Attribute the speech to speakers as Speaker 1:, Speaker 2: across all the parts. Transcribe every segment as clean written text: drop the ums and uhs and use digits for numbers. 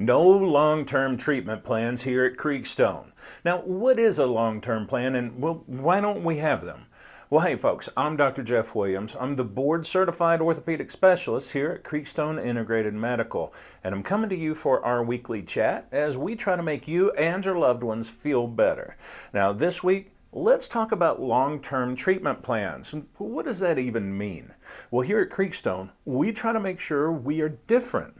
Speaker 1: No long-term treatment plans here at Creekstone. Now, what is a long-term plan, and well, why don't we have them? Well, hey folks, I'm Dr. Jeff Williams. I'm the board-certified orthopedic specialist here at Creekstone Integrated Medical, and I'm coming to you for our weekly chat as we try to make you and your loved ones feel better. Now, this week, let's talk about long-term treatment plans. What does that even mean? Well, here at Creekstone, we try to make sure we are different.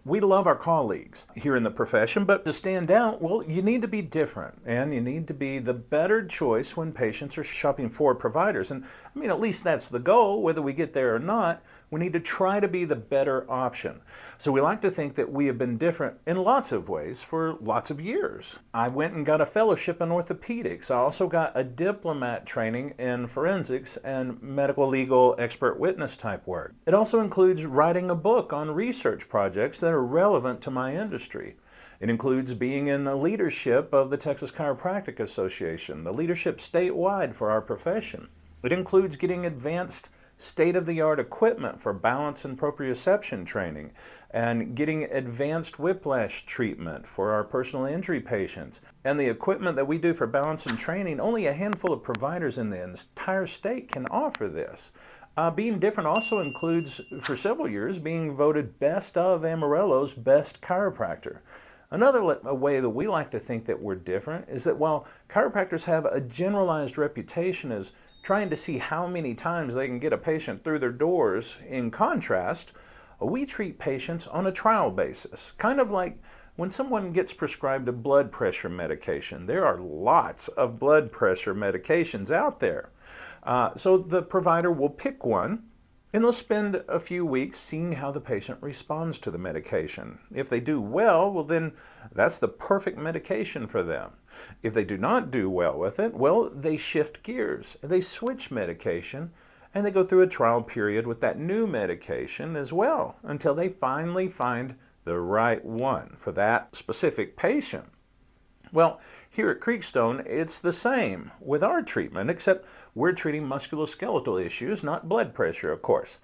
Speaker 1: We love our colleagues here in the profession, but to stand out, well, you need to be different and you need to be the better choice when patients are shopping for providers. And I mean, at least that's the goal. Whether we get there or not, we need to try to be the better option. So we like to think that we have been different in lots of ways for lots of years. I went and got a fellowship in orthopedics. I also got a diplomat training in forensics and medical legal expert witness type work. It also includes writing a book on research projects that are relevant to my industry. It includes being in the leadership of the Texas Chiropractic Association, the leadership statewide for our profession. It includes getting advanced state-of-the-art equipment for balance and proprioception training and getting advanced whiplash treatment for our personal injury patients. And the equipment that we do for balance and training, only a handful of providers in the entire state can offer this. Being different also includes, for several years, being voted best of Amarillo's best chiropractor. Another way that we like to think that we're different is that while chiropractors have a generalized reputation as trying to see how many times they can get a patient through their doors, in contrast, we treat patients on a trial basis. Kind of like when someone gets prescribed a blood pressure medication. There are lots of blood pressure medications out there. So the provider will pick one and they'll spend a few weeks seeing how the patient responds to the medication. If they do well, then that's the perfect medication for them. If they do not do well with it, well, they shift gears. They switch medication and they go through a trial period with that new medication as well until they finally find the right one for that specific patient. Well, here at Creekstone, it's the same with our treatment, except we're treating musculoskeletal issues, not blood pressure, of course.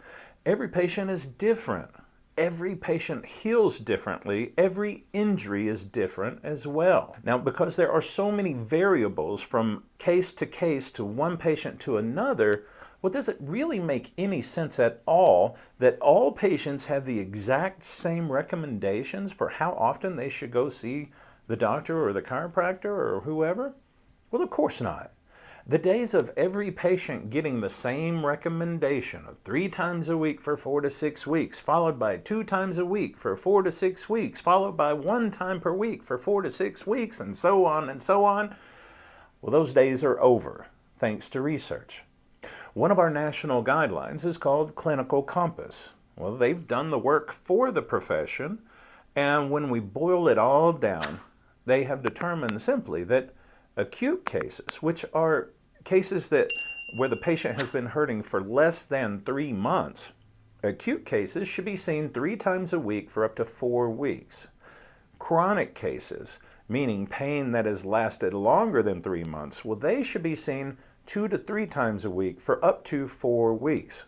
Speaker 1: Every patient is different. Every patient heals differently. Every injury is different as well. Now, because there are so many variables from case to one patient to another, well, does it really make any sense at all that all patients have the exact same recommendations for how often they should go see the doctor or the chiropractor or whoever? Well, of course not. The days of every patient getting the same recommendation of 3 times a week for 4 to 6 weeks, followed by 2 times a week for 4 to 6 weeks, followed by 1 time per week for 4 to 6 weeks, and so on and so on, well, those days are over, thanks to research. One of our national guidelines is called Clinical Compass. Well, they've done the work for the profession, and when we boil it all down, they have determined simply that acute cases, which are cases where the patient has been hurting for less than 3 months, acute cases should be seen 3 times a week for up to 4 weeks. Chronic cases, meaning pain that has lasted longer than 3 months, well, they should be seen 2 to 3 times a week for up to 4 weeks.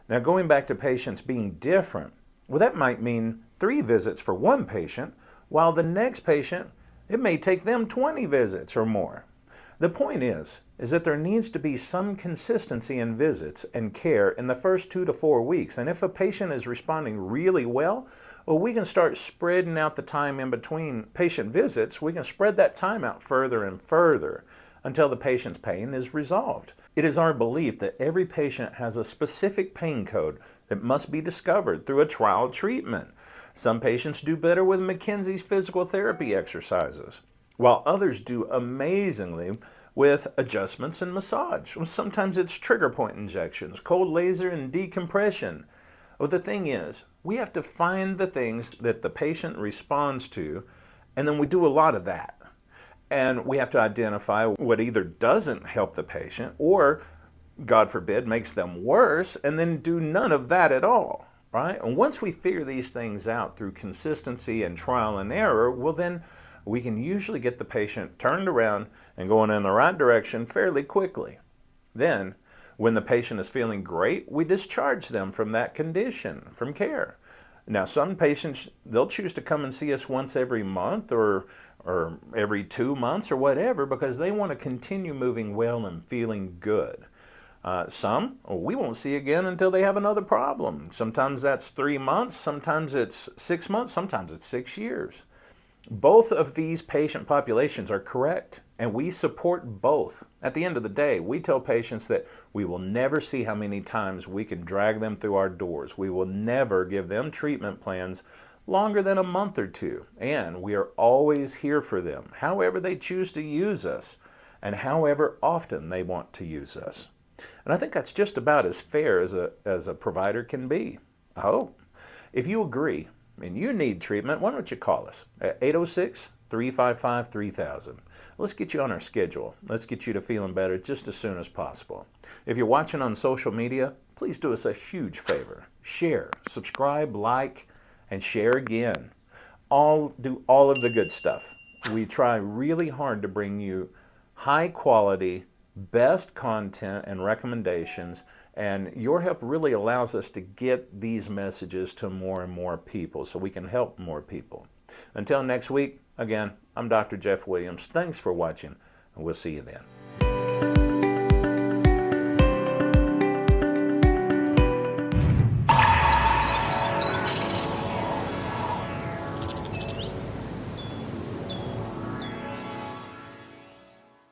Speaker 1: Now, going back to patients being different, well, that might mean 3 visits for one patient, while the next patient, it may take them 20 visits or more. The point is that there needs to be some consistency in visits and care in the first 2 to 4 weeks. And if a patient is responding really well, we can start spreading out the time in between patient visits. We can spread that time out further and further until the patient's pain is resolved. It is our belief that every patient has a specific pain code that must be discovered through a trial treatment. Some patients do better with McKenzie's physical therapy exercises, while others do amazingly with adjustments and massage. Sometimes it's trigger point injections, cold laser, and decompression. Well, the thing is, we have to find the things that the patient responds to, and then we do a lot of that. And we have to identify what either doesn't help the patient or, God forbid, makes them worse, and then do none of that at all. Right? And once we figure these things out through consistency and trial and error, well, then we can usually get the patient turned around and going in the right direction fairly quickly. Then, when the patient is feeling great, we discharge them from that condition, from care. Now, some patients, they'll choose to come and see us once every month or every 2 months or whatever because they want to continue moving well and feeling good. Some we won't see again until they have another problem. Sometimes that's 3 months, sometimes it's 6 months, sometimes it's 6 years. Both of these patient populations are correct, and we support both. At the end of the day, we tell patients that we will never see how many times we can drag them through our doors. We will never give them treatment plans longer than a month or two, and we are always here for them, however they choose to use us, and however often they want to use us. And I think that's just about as fair as a provider can be, I hope. If you agree, and you need treatment, why don't you call us at 806-355-3000. Let's get you on our schedule. Let's get you to feeling better just as soon as possible. If you're watching on social media, please do us a huge favor. Share, subscribe, like, and share again. Do all of the good stuff. We try really hard to bring you high quality, best content and recommendations, and your help really allows us to get these messages to more and more people so we can help more people. Until next week, again, I'm Dr. Jeff Williams. Thanks for watching, and we'll see you then.